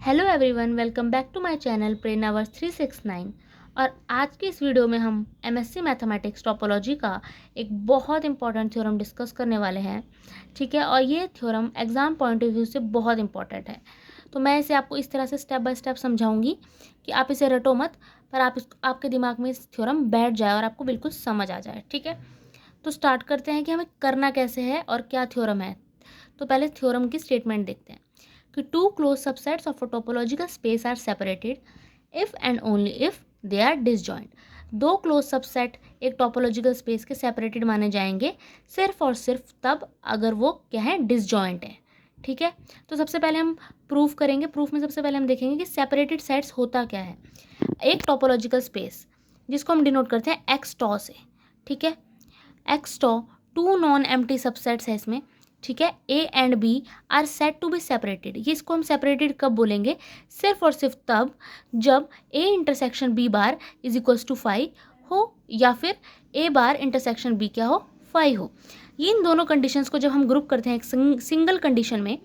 Hello everyone, welcome back to my channel प्रेरणावर्स 369। और आज की इस वीडियो में हम एमएससी मैथमेटिक्स टोपोलॉजी का एक बहुत इंपॉर्टेंट थ्योरम डिस्कस करने वाले हैं। ठीक है, और ये theorem exam point of view से बहुत इंपॉर्टेंट है। तो मैं इसे आपको इस तरह से स्टेप बाय स्टेप समझाऊंगी कि आप इसे रटो मत, पर आपके दिमाग में इस थ्योरम बैठ जाए और आपको बिल्कुल समझ आ जाए। ठीक है, तो स्टार्ट करते हैं कि हमें करना कैसे है और क्या थ्योरम है। तो पहले थ्योरम की स्टेटमेंट देखते हैं कि two close subsets of a topological space are separated if and only if they are disjoint. दो क्लोज सबसेट एक टोपोलॉजिकल स्पेस के सेपरेटेड माने जाएंगे सिर्फ और सिर्फ तब अगर वो क्या है, डिसजॉइंट है। ठीक है, तो सबसे पहले हम प्रूफ करेंगे। प्रूफ में सबसे पहले हम देखेंगे कि सेपरेटेड सेट्स होता क्या है। एक टोपोलॉजिकल स्पेस जिसको हम डिनोट करते हैं एक्स टॉ से। ठीक है, X tau two non empty subsets है इसमें। ठीक है, A and B are set to be separated. ये इसको हम सेपरेटेड कब बोलेंगे? सिर्फ और सिर्फ तब जब A intersection B bar is equals to phi हो या फिर ए बार इंटरसेक्शन बी क्या हो, फाई हो। ये इन दोनों कंडीशंस को जब हम ग्रुप करते हैं एक सिंगल कंडीशन में,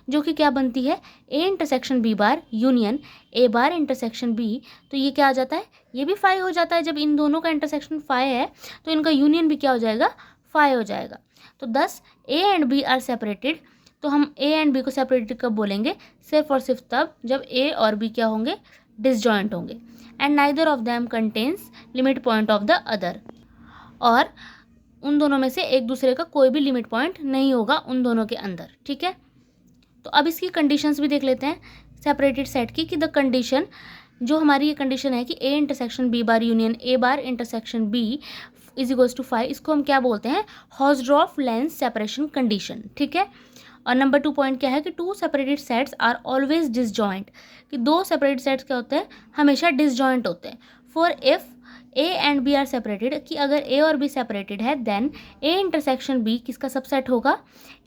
जो कि क्या बनती है, A intersection B bar union A bar intersection B, तो ये क्या आ जाता है, ये भी फाई हो जाता है। जब इन दोनों का इंटरसेक्शन फाई है तो इनका यूनियन भी क्या हो जाएगा, फाई हो जाएगा। तो 10 A and B are separated. तो हम ए एंड बी को सेपरेटेड कब बोलेंगे? सिर्फ और सिर्फ तब जब ए और बी क्या होंगे, डिसजॉइंट होंगे। And neither of them contains limit point of the other. और उन दोनों में से एक दूसरे का कोई भी लिमिट पॉइंट नहीं होगा उन दोनों के अंदर। ठीक है, तो अब इसकी कंडीशंस भी देख लेते हैं सेपरेटेड सेट की, कि द कंडीशन जो हमारी ये कंडीशन है कि A intersection B bar union A bar intersection B is equals to five, इसको हम क्या बोलते हैं, हॉर्सडॉर्फ लेंस सेपरेशन कंडीशन। ठीक है, और नंबर 2 पॉइंट क्या है कि two separated sets are always disjoint, कि दो सेपरेटेड सेट्स क्या होते हैं, हमेशा डिसजॉइंट होते हैं। For if A and B are separated, कि अगर ए और बी सेपरेटेड है देन ए इंटरसेक्शन बी किसका सबसेट होगा,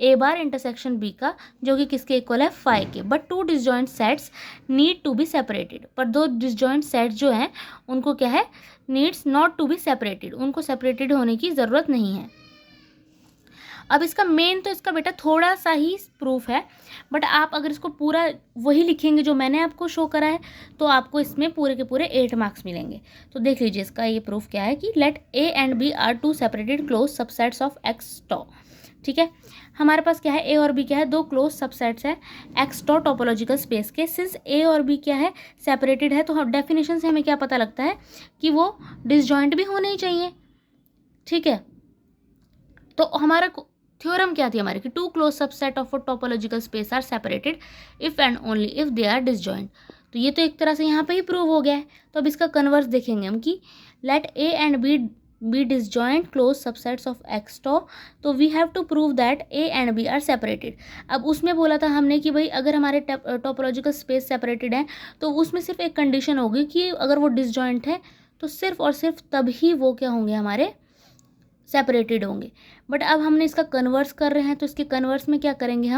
ए बार इंटरसेक्शन बी का, जो कि किसके इक्वल है, फाइव के। But two disjoint sets need to be separated, पर दो डिसजॉइंट सेट्स जो हैं उनको क्या है, needs not to be separated, उनको सेपरेटेड होने की ज़रूरत नहीं है। अब इसका मेन तो इसका बेटा थोड़ा सा ही प्रूफ है, बट आप अगर इसको पूरा वही लिखेंगे जो मैंने आपको शो करा है तो आपको इसमें पूरे के पूरे 8 मार्क्स मिलेंगे। तो देख लीजिए इसका ये प्रूफ क्या है कि let A and B are two separated close subsets of X tau. ठीक है, हमारे पास क्या है, ए और बी क्या है, दो क्लोज सबसेट्स है एक्स टॉ टोपोलॉजिकल स्पेस के। सिंस ए और बी क्या है, सेपरेटेड है, तो हम डेफिनेशन से हमें क्या पता लगता है कि वो डिसजॉइंट भी होने ही चाहिए। ठीक है, तो हमारा थ्योरम क्या थी हमारी, कि two close subset of a topological space are separated if and only if they are disjoint. तो ये तो एक तरह से यहाँ पे ही प्रूव हो गया है। तो अब इसका कन्वर्स देखेंगे हम कि let A and B disjoint close subsets of X tau. तो we have to prove that A and B are separated. अब उसमें बोला था हमने कि भाई अगर हमारे टोपोलॉजिकल स्पेस सेपरेटेड है तो उसमें सिर्फ एक कंडीशन होगी कि अगर वो डिसजॉइंट है तो सिर्फ और सिर्फ तभी वो क्या होंगे, हमारे सेपरेटेड होंगे। बट अब हमने इसका कन्वर्स कर रहे हैं, तो इसके कन्वर्स में क्या करेंगे,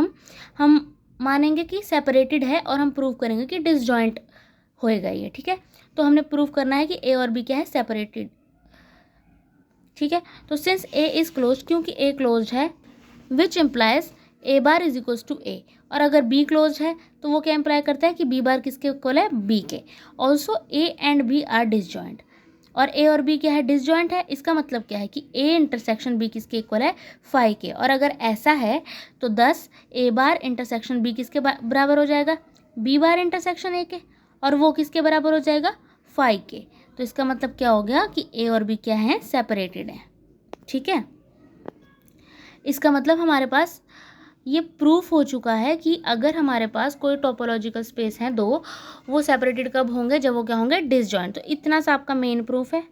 हम मानेंगे कि सेपरेटेड है और हम प्रूव करेंगे कि डिसजॉइंट होएगा ये। ठीक है, तो हमने प्रूव करना है कि ए और बी क्या है, सेपरेटेड। ठीक है, तो सिंस ए इज क्लोज, क्योंकि ए क्लोज है, which implies A bar is equals to A, और अगर बी क्लोज है तो वो क्या इम्प्लाई करता है कि बी बार किसके इक्वल है, बी के। Also A and B are disjoint, और ए और बी क्या है, डिसजॉइंट है। इसका मतलब क्या है कि ए इंटरसेक्शन बी किसके इक्वल है, फाइव के। और अगर ऐसा है तो 10 ए बार इंटरसेक्शन बी किसके बराबर हो जाएगा, बी बार इंटरसेक्शन ए के, और वो किसके बराबर हो जाएगा, फाइव के। तो इसका मतलब क्या हो गया कि ए और बी क्या है, सेपरेटेड है। ठीक है, इसका मतलब हमारे पास ये प्रूफ हो चुका है कि अगर हमारे पास कोई टोपोलॉजिकल स्पेस है दो, वो सेपरेटेड कब होंगे, जब वो क्या होंगे, डिसजॉइंट। तो इतना सा आपका मेन प्रूफ है।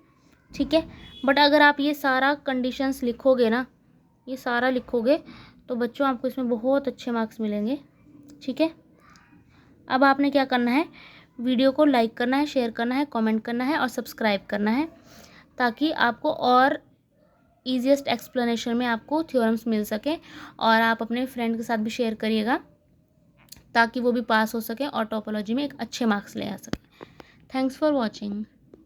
ठीक है, बट अगर आप ये सारा कंडीशंस लिखोगे ना, ये सारा लिखोगे, तो बच्चों आपको इसमें बहुत अच्छे मार्क्स मिलेंगे। ठीक है, अब आपने क्या करना है, वीडियो को लाइक करना है, शेयर करना है, कमेंट करना है और सब्सक्राइब करना है, ताकि आपको और ईजीएस्ट एक्सप्लेनेशन में आपको थ्योरम्स मिल सके। और आप अपने फ्रेंड के साथ भी शेयर करिएगा ताकि वो भी पास हो सके और टोपोलॉजी में एक अच्छे मार्क्स ले आ सके। Thanks for watching.